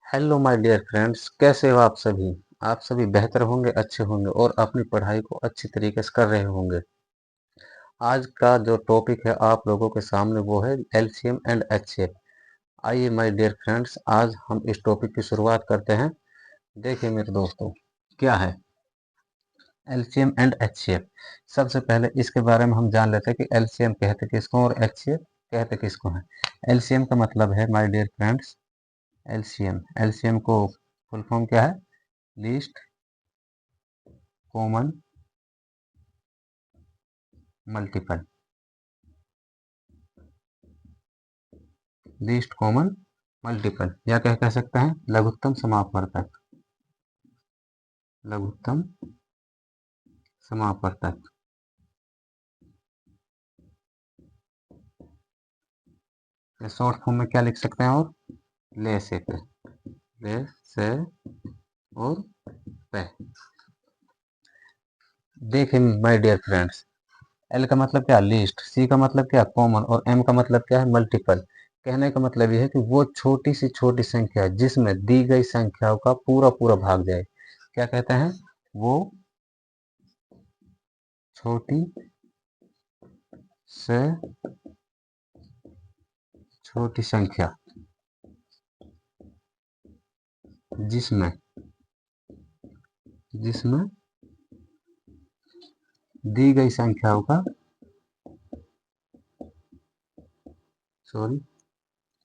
Hello my dear friends, कैसे हो आप सभी। आप सभी बेहतर होंगे, अच्छे होंगे और अपनी पढ़ाई को अच्छी तरीके से कर रहे होंगे। आज का जो टॉपिक है आप लोगों के सामने वो है एलसीएम एंड एचसीएफ। आइए माय डियर फ्रेंड्स, आज हम इस टॉपिक की शुरुआत करते हैं। देखिए मेरे दोस्तों, क्या है एलसीएम एंड एचसीएफ। सबसे पहले इसके बारे में हम जान लेते हैं कि एलसीएम कहते किसको और एचसीएफ कहते किसको है। एलसीएम का मतलब है my dear friends, LCM LCM को फुल फॉर्म क्या है? Least common multiple. Least common multiple या क्या कह सकते हैं, लघुत्तम समापवर्तक। लघुत्तम समापवर्तक। शॉर्ट फॉर्म में क्या लिख सकते हैं? और ले से पे, ले से और पे। देखिए माय डियर फ्रेंड्स, एल का मतलब क्या? लीस्ट। सी का मतलब क्या? कॉमन। और एम का मतलब क्या है? मल्टीपल। कहने का मतलब यह है कि वो छोटी सी छोटी संख्या जिसमें दी गई संख्याओं का पूरा पूरा भाग जाए। क्या कहते हैं? वो छोटी से छोटी संख्या जिसमें जिसमें दी गई संख्याओं का सॉरी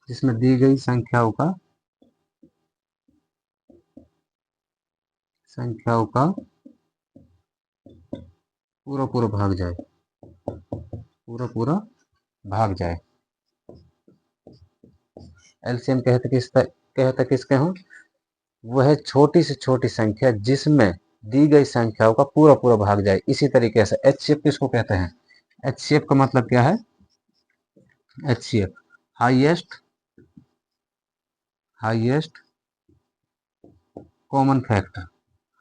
जिसमें दी गई संख्याओं का पूरा पूरा भाग जाए। पूरा पूरा भाग जाए। एलसीएम कहते किसके हो? वह छोटी से छोटी संख्या जिसमें दी गई संख्याओं का पूरा पूरा भाग जाए। इसी तरीके से एचसीएफ किसको कहते हैं? एचसीएफ का मतलब क्या है? HCF highest highest common factor.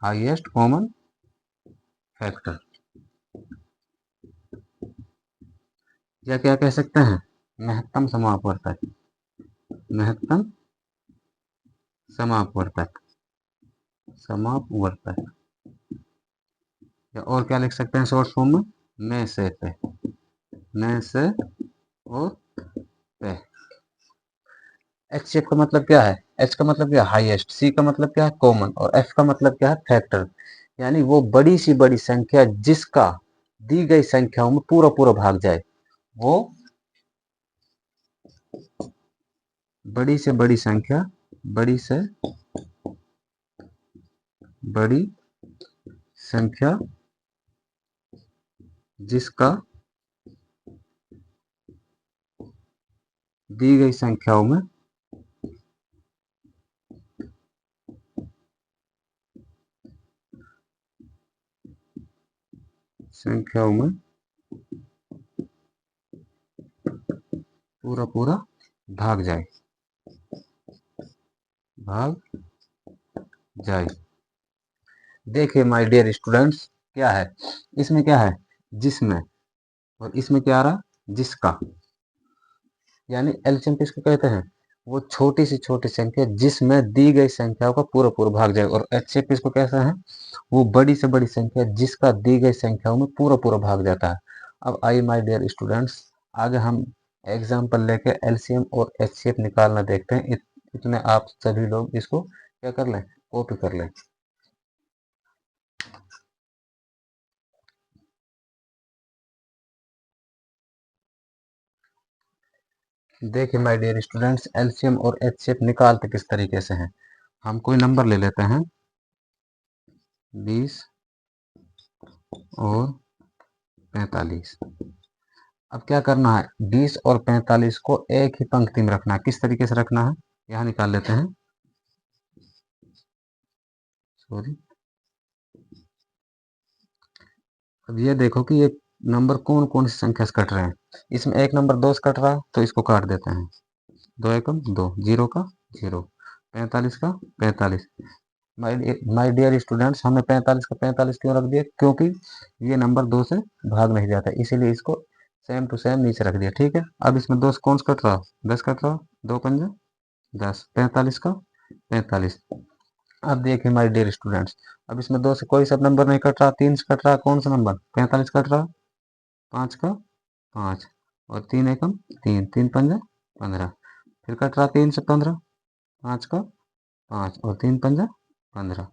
Highest common factor या क्या कह सकते हैं? महत्तम समापवर्तक। महत्तम समापवर्तक। समापवर्तक या और क्या लिख सकते हैं शॉर्ट फॉर्म में से पे। में से और पे। एच शेप का मतलब क्या है? एच का मतलब क्या है? हाईएस्ट। सी का मतलब क्या है? कॉमन। और एफ का मतलब क्या है? फैक्टर। यानी वो बड़ी सी बड़ी संख्या जिसका दी गई संख्याओं में पूरा पूरा भाग जाए। वो बड़ी से बड़ी संख्या बड़ी से बड़ी संख्या जिसका दी गई संख्याओं में पूरा पूरा भाग जाए। भाग जाए। देखिए माय डियर स्टूडेंट्स, क्या है इसमें? क्या है? जिसमें। और इसमें क्या आ रहा? जिसका। यानी एलसीएम किसको कहते हैं? वो छोटी से छोटी संख्या जिसमें दी गई संख्याओं का पूरा पूरा भाग जाए। और एचसीएफ किसको कहते हैं? वो बड़ी से बड़ी संख्या जिसका दी गई संख्याओं में पूरा पूरा भाग जाता है। अब आइए माय डियर स्टूडेंट्स, आगे हम एग्जाम्पल लेके एलसीएम और एचसीएफ निकालना देखते हैं। इतने आप सभी लोग इसको क्या कर लें? कॉपी कर लें। देखिए माय डियर स्टूडेंट्स, एलसीएम और एचसीएफ निकालते किस तरीके से हैं। हम कोई नंबर ले लेते हैं 20 और 45। अब क्या करना है? 20 और 45 को एक ही पंक्ति में रखना है। किस तरीके से रखना है? यहाँ निकाल लेते हैं। सॉरी। अब ये देखो कि ये नंबर कौन कौन सी संख्या से कट रहे हैं। इसमें एक नंबर 2 से कट रहा है तो इसको काट देते हैं। 2 एकम 2, 0 का 0, 45 का 45। माय डियर स्टूडेंट्स, हमने 45 का 45 क्यों रख दिया? क्योंकि ये नंबर 2 से भाग नहीं जाता, इसीलिए इसको सेम टू सेम नीचे रख दिया। ठीक है। अब इसमें 2 से कौन सा कट रहा? 10 कट रहा। 2 पंजा 10, 45 का 45। अब देखिए माय डियर स्टूडेंट्स, अब इसमें 2 से कोई सा नंबर नहीं कट रहा, 3 से कट रहा, कौन सा नंबर 45 कट रहा, 5 का 5 और 3 एकम 3, 3 पंजा 15, फिर कट रहा 3 से 15, 5 का 5 और 3 पंजा 15।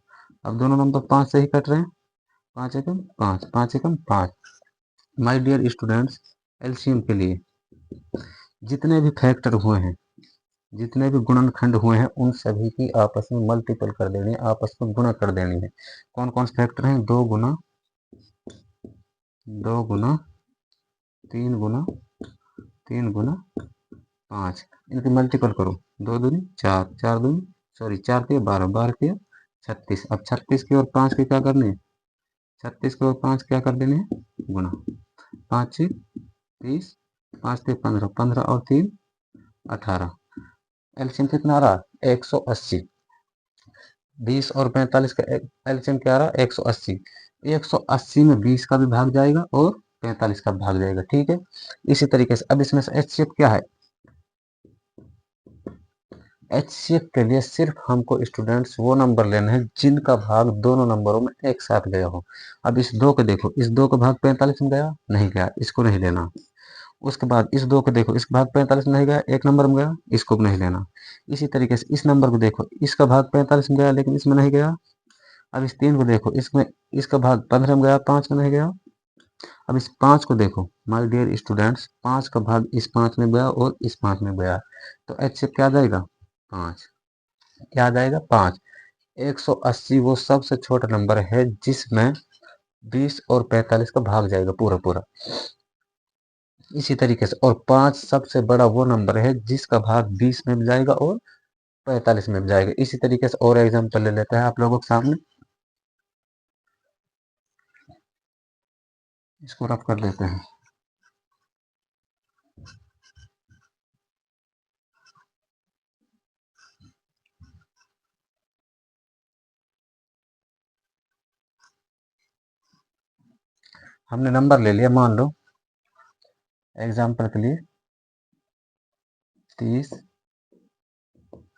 अब दोनों नंबर 5 से ही कट रहे हैं, 5 एकम 5, 5 एकम 5। माय डियर स्टूडेंट्स, एलसीएम के लिए जितने भी फैक्टर हुए हैं, जितने भी गुणनखंड हुए हैं, उन सभी की आपस में मल्टीपल कर देनी है, आपस में गुणा कर देनी है। कौन कौन से फैक्टर हैं? 2 गुना 2 गुना 3 गुना 3 गुना 5, इनकी मल्टीपल करो। 2 दूनी 4, 4 दूनी सॉरी 4 के 12, 12 के 36। अब 36 की और 5 की क्या करनी है? 36 की और 5 क्या कर देने हैं? गुना। 5 से 30, 5 से 15, 15 और 3 18। एलसीएम कितना आ रहा? 180। 20 और 45 का एलसीएम क्या आ रहा? 180। 180 में 20 का भी भाग जाएगा और 45 का भी भाग जाएगा, ठीक है। इसी तरीके से अब इसमें से एचसीएफ क्या है? एचसीएफ के लिए सिर्फ हमको स्टूडेंट्स वो नंबर लेने हैं जिनका भाग दोनों नंबरों में एक साथ गया हो। अब इस 2 को देखो, इस 2 का भाग 45 में गया, नहीं गया, इसको नहीं लेना। उसके बाद इस 2 को देखो, इसका भाग 45 में नहीं गया, एक नंबर में गया, इसको भी नहीं लेना। इसी तरीके से इस नंबर को देखो, इसका भाग 45 में गया लेकिन इसमें नहीं गया। अब इस 3 को देखो, इसमें इसका भाग 15 में गया, 5 में नहीं गया। अब इस 5 को देखो माय डियर स्टूडेंट्स, 5 का भाग इस 5 में गया और इस 5 में गया, तो एच से क्या आ जाएगा? 5। क्या आ जाएगा? 5। 180 वो सबसे छोटा नंबर है जिसमें 20 और 45 का भाग जाएगा पूरा पूरा। इसी तरीके से और 5 सबसे बड़ा वो नंबर है जिसका भाग 20 में भी जाएगा और 45 में भी जाएगा। इसी तरीके से और एग्जांपल ले लेते हैं आप लोगों के सामने, इसको रफ कर देते हैं। हमने नंबर ले लिया, मान लो एग्जांपल के लिए 30,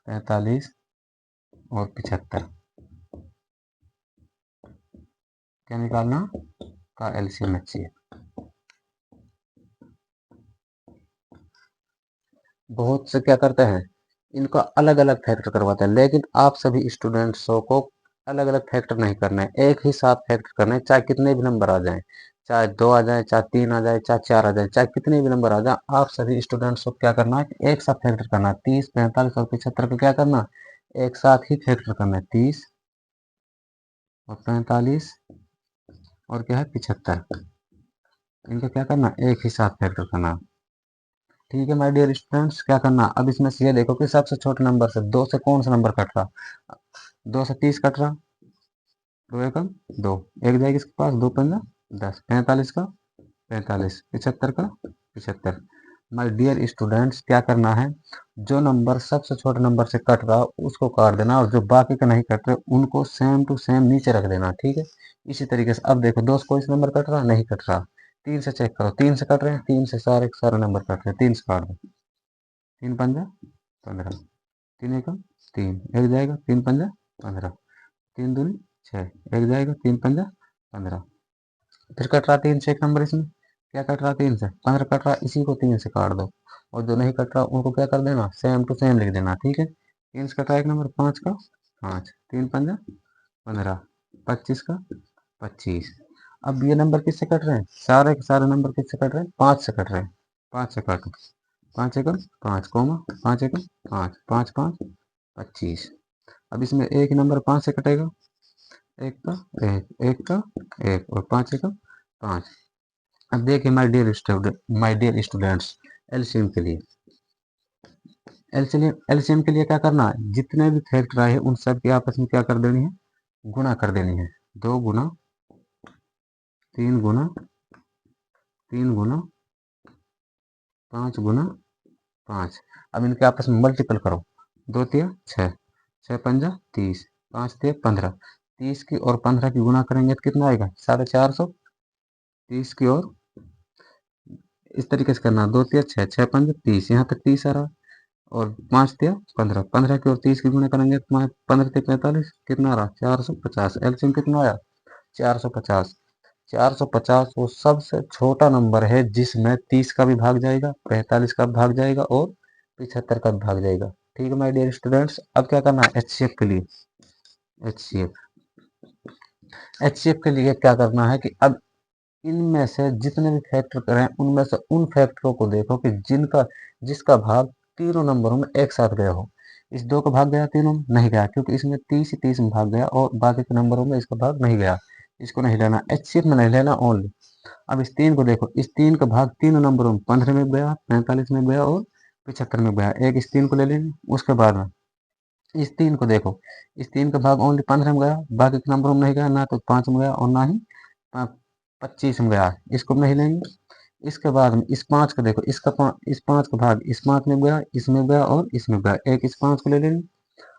45 और 75। क्या निकालना? का एलसीएम एचसीएफ। बहुत से क्या करते हैं, इनका अलग अलग फैक्टर करवाते हैं, लेकिन आप सभी स्टूडेंट्सों को अलग अलग फैक्टर नहीं करना है, एक ही साथ फैक्टर करना है, चाहे कितने भी नंबर आ जाएं, चाहे 2 आ जाए, चाहे 3 आ जाए, चाहे 4 आ जाए, चाहे कितने भी नंबर आ जाए, आप सभी स्टूडेंट्स को क्या करना है? एक साथ फैक्टर करना है। 30, 45 और 75 को क्या करना? एक साथ ही फैक्टर करना है। 30 और 45 और क्या है 75, इनको क्या करना? एक ही साथ फैक्टर करना। ठीक है माय डियर स्टूडेंट्स, क्या करना? अब इसमें से ये देखो कि सबसे छोटे नंबर से 2 से कौन सा नंबर कट रहा? 2 से 30 कट रहा, 2 एकम 2, एक जाएगी इसके पास, 2 पंजा 10, 45 का 45, 75 का 75। माय डियर स्टूडेंट्स, क्या करना है? जो नंबर सबसे छोटे नंबर से कट रहा उसको काट देना और जो बाकी के नहीं कट रहे उनको सेम टू सेम नीचे रख देना, ठीक है। इसी तरीके से अब देखो 2 से कोई सा नंबर कट रहा? नहीं कट रहा। 3 से चेक करो, 3 से कट रहे हैं, 3 से सारे के सारे नंबर कट रहे हैं, 3 से काट दो। 3 पंजा 15, 3 एकम 3, एक जाएगा, 3 पंजा 15, 3 दूनी 6, एक जाएगा, 3 पंजा 15। फिर कट रहा 3 से एक नंबर, इसमें क्या कट रहा? 3 से 15 कट रहा, इसी को 3 से काट दो और जो नहीं कट रहा उनको क्या कर देना? सेम टू सेम लिख देना, ठीक है। 3 से कट रहा एक नंबर, 5 का 5, 3 पंजा 15, 25 का 25। अब ये नंबर किससे कट रहे हैं? सारे के सारे नंबर किससे कट रहे हैं? 5 से कट रहे हैं। 5 से काटो, 5 एकम 5 कोमा 5 एकम 5, 5 5 25। अब इसमें एक ही नंबर 5 से कटेगा, एक का एक, एक का एक और 5 एकम 5। अब देखिए माय डियर स्टूडेंट्स, एलसीएम के लिए एलसीएम के लिए क्या करना है? जितने भी फैक्टर आए हैं उन सब की आपस में क्या कर देनी है? गुणा कर देनी है। 2 गुना 3 गुना 3 गुना 5 गुना 5। अब इनके आपस में मल्टीपल करो। 2 तिया 6, 6 पंजा 30, 5 तिया 15। 30 की और 15 की गुणा करेंगे तो कितना आएगा? 450। 30 की और इस तरीके से करना, 2 तिया 6, 6 पंजा 30, यहाँ तक 30 आ रहा। और 5 दिया 15, 15 की और 30 की गुणा करेंगे तो 15 से 45 कितना रहा 450। एलसीएम कितना आया 450। 450 वो सबसे छोटा नंबर है जिसमें 30 का भी भाग जाएगा, 45 का भी भाग जाएगा और 75 का भी भाग जाएगा। ठीक है माय डियर स्टूडेंट्स, अब क्या करना है एचसीएफ के लिए। एचसीएफ एचसीएफ के लिए क्या करना है कि अब इनमें से जितने भी फैक्टर करें उनमें से उन फैक्टरों को देखो कि जिनका जिसका भाग तीनों नंबरों में एक साथ गया हो। इस दो का भाग गया तीनों में नहीं गया, क्योंकि इसमें 30 ही 30 में भाग गया और बाकी के नंबरों में इसका भाग नहीं गया। इसको नहीं लेना, एचसीएफ में नहीं लेना ओनली। अब इस 3 को देखो, इस 3 का भाग तीनों नंबरों में 15 में गया, 45 में गया और 75 में गया। एक इस 3 को ले लेंगे। उसके बाद में इस 3 को देखो, इस 3 का भाग ओनली 15 में गया, बाकी के नंबरों में नहीं गया, ना तो 5 में गया और ना ही 25 में गया। इसको नहीं लेंगे। इसके बाद में इस 5 को देखो, इस 5 का भाग इस 5 में गया, इसमें गया और इसमें गया। एक इस 5 को ले लेंगे।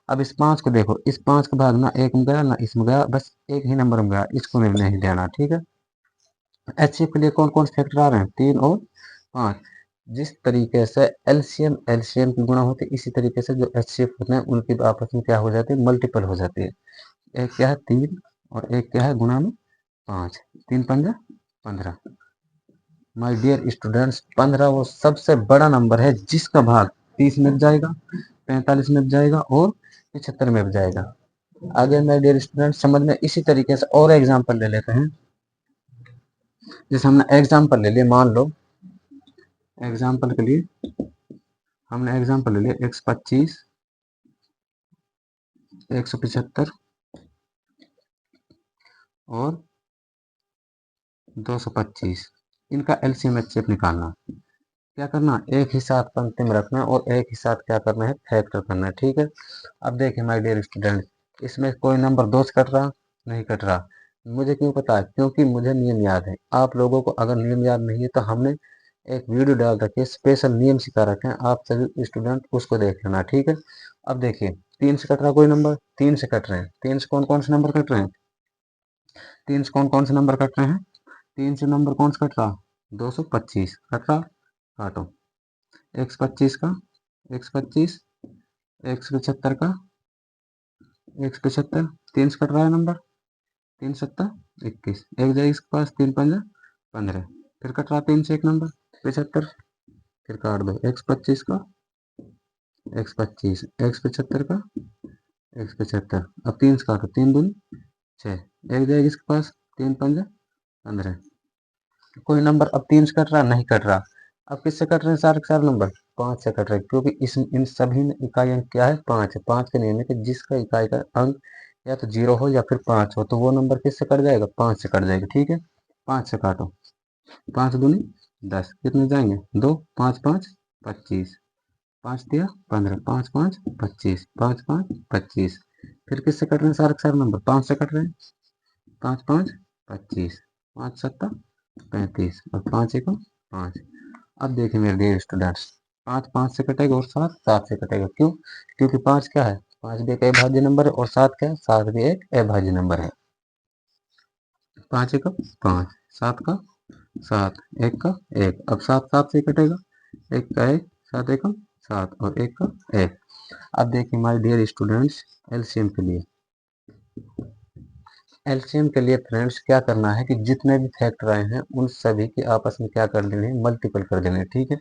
अब इस 5 को देखो, इस 5 का भाग ना एक में गया ना इसमें गया, बस एक ही नंबर में गया, इसको नहीं लेना। ठीक है। एचसीएफ के लिए कौन कौन से फैक्टर आ रहे हैं 3 और 5। जिस तरीके से एलसीएम एलसीएम की गुणा होती है, इसी तरीके से जो एचसीएफ होते हैं उनकी आपस में क्या हो जाती है मल्टीपल हो जाती है। एक क्या है 3 और एक क्या है गुणा में 5, 3 पंजा 15। माय डियर स्टूडेंट्स 15 वो सबसे बड़ा नंबर है जिसका भाग 30 में भी जाएगा, 45 में भी जाएगा और 75 में भी जाएगा। आगे माय डियर स्टूडेंट्स समझ में इसी तरीके से और एग्जांपल ले लेते हैं। जैसे हमने एग्जांपल ले लिया, मान लो एग्जांपल के लिए हमने एग्जांपल ले लिया 125, 175 और 225। इनका एलसीएम एचसीएफ निकालना। क्या करना, एक ही साथ पंक्ति में रखना और एक ही साथ क्या करना है फैक्टर करना है। ठीक है। अब देखिए माय डियर स्टूडेंट, इसमें कोई नंबर 2 से कट रहा नहीं कट रहा। मुझे क्यों पता है, क्योंकि मुझे नियम याद है। आप लोगों को अगर नियम याद नहीं है तो हमने एक वीडियो डाल रखी है, स्पेशल नियम सिखा रखे हैं, आप सभी स्टूडेंट उसको देख लेना। ठीक है। अब देखिए 3 से कट रहा कोई नंबर, 3 से कट रहे हैं। 3 से कौन कौन से नंबर कट रहे हैं, 3 से कौन कौन से नंबर कट रहे हैं, 3 से नंबर कौन सा कट रहा 225 कट रहा। काटो 125 का 125, 175 का 175, 3 से कट रहा है नंबर, 3 सत्ता 21, एक जाएगी इसके पास, 3 पंजा 15, फिर कट रहा 3 से एक नंबर 75, फिर काट दो 125 का 125, 175 का 175। अब 3 से काटो, 3 दूनी 6, एक जाएगी इसके पास, 3 पंजा 15। कोई नंबर अब 3 से कट रहा नहीं कट रहा। अब किससे कट रहे हैं सारे के सारे नंबर 5 से कट रहे हैं, क्योंकि इस इन सभी में इकाई अंक क्या है 5 है। 5 के नियम है कि जिसका इकाई का अंक या तो 0 हो या फिर 5 हो तो वो नंबर किससे कट जाएगा 5 से कट जाएगा। ठीक है। 5 से काटो, 5 दूनी 10, कितने जाएंगे 2, 5 5 25, 5 दिया 15, 5 5 25, 5 5 25। फिर किससे कट रहे हैं सारे के सारे नंबर 5 से कट रहे हैं, 5 5 25, 5 7 35 और 5 1 5। अब देखिए मेरे डियर स्टूडेंट्स, 5 5 से कटेगा और 7 7 से कटेगा। क्यों, क्योंकि 5 क्या है, 5 भी एक अभाज्य नंबर है और 7 क्या है, 7 भी एक अभाज्य नंबर है। 5 1 5, 7 का 7, 1 का 1। अब 7 7 से कटेगा, 1 का 1, 7 1 7 और 1 का 1। अब देखिए माय डियर स्टूडेंट्स एलसीएम के लिए, एलसीएम के लिए फ्रेंड्स क्या करना है कि जितने भी फैक्टर आए हैं उन सभी के आपस में क्या कर देने हैं मल्टीपल कर देने हैं। ठीक है।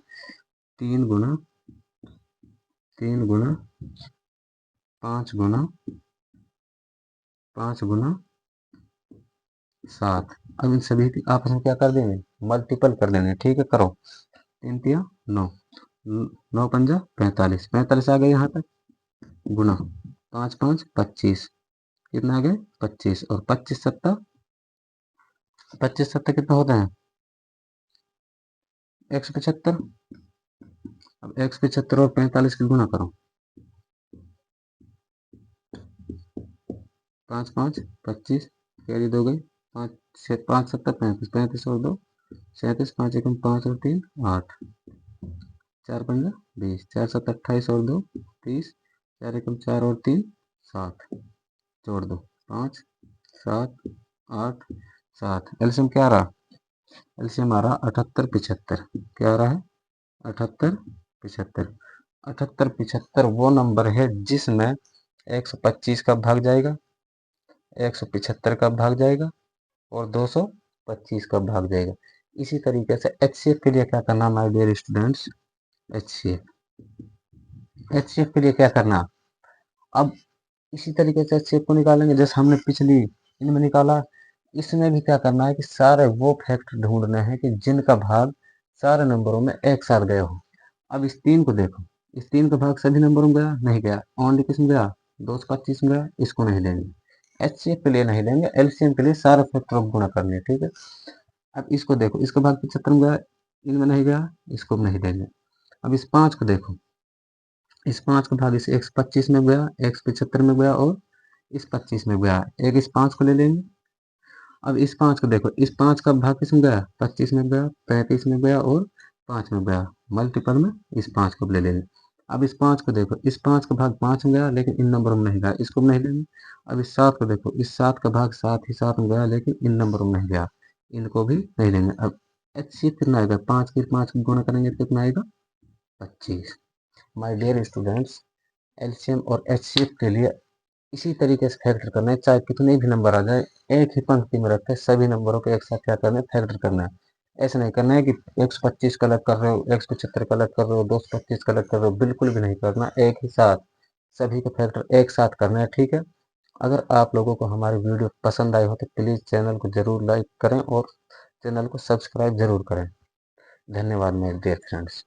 3 गुना 3 गुना 5 गुना 5 गुना 7। अब इन सभी की आपस में क्या कर देंगे मल्टीपल कर देंगे। ठीक है, करो 3 तिया 9, 9 पंजा 45, 45 आ गए यहाँ तक, गुना 5 5 25, कितना आ गए 25 और 25 सत्ता 25 सत्ता कितना होते हैं 175। अब 175 और 45 की गुना करो, 5 5 25, कैरी 2 गई, 5 5 7 35, 35 और 2 37, 5 1 5 और 3 8, 4 पंजा 20, 4 7 28 और 2 30, 4 1 4 और 3 7, जोड़ दो 5 7 8 7। एलसीएम क्या आ रहा, एलसीएम आ रहा 78 75। क्या आ रहा है 78 75। 78 75 वो नंबर है जिसमें 125 का भाग जाएगा, 175 का भाग जाएगा और 225 का भाग जाएगा। इसी तरीके से एचसीएफ के लिए क्या करना माय डियर स्टूडेंट्स, एचसीएफ के लिए क्या करना, अब इसी तरीके से एचसीएफ को निकालेंगे जैसे हमने पिछली इनमें निकाला। इसमें भी क्या करना है कि सारे वो फैक्टर ढूंढने हैं कि जिनका भाग सारे नंबरों में एक साथ गया हो। अब इस 3 को देखो, इस 3 का भाग सभी नंबरों में गया नहीं गया, ओनली किसमें गया, 225 में गया, इसको नहीं लेंगे। एचसीएफ के लिए नहीं लेंगे, एलसीएम के लिए सारे फैक्टर गुणा करने हैं, ठीक है। अब इसको देखो, इसका भाग 75 में गया, इनमें नहीं गया, इसको नहीं लेंगे। अब इस 5 को देखो, इस 5 का भाग इस 125 में गया, 175 में गया और इस 25 में गया, एक इस 5 को ले लेंगे। अब इस 5 को देखो, इस 5 का भाग किस में गया, 25 में गया, 35 में गया और 5 में गया, मल्टीपल में इस 5 को ले लेंगे। अब इस 5 को देखो, इस 5 का भाग 5 में गया लेकिन इन नंबरों में नहीं गया, इसको नहीं लेंगे। अब इस 7 को देखो, इस 7 का भाग 7 ही 7 में गया लेकिन इन नंबरों में नहीं गया, इनको भी नहीं लेंगे। अब एचसीएफ कितना आएगा, 5 की 5 को गुणा करेंगे तो कितना आएगा, 25। माय डियर स्टूडेंट्स, एलसीएम और एचसीएफ के लिए इसी तरीके से फैक्टर करना है, चाहे कितने भी नंबर आ जाए, एक ही पंक्ति में रख के सभी नंबरों को एक साथ क्या करना है, फैक्टर करना है। ऐसा नहीं करना है कि 125 का अलग कर रहे हो, 175 का अलग कर रहे हो, 225 का अलग कर रहे हो, बिल्कुल भी नहीं करना, एक ही साथ सभी के फैक्टर एक साथ करना है, ठीक है। अगर आप लोगों को हमारी वीडियो पसंद आई हो तो प्लीज़ चैनल को ज़रूर लाइक करें और चैनल को सब्सक्राइब ज़रूर करें। धन्यवाद मेरे डियर फ्रेंड्स।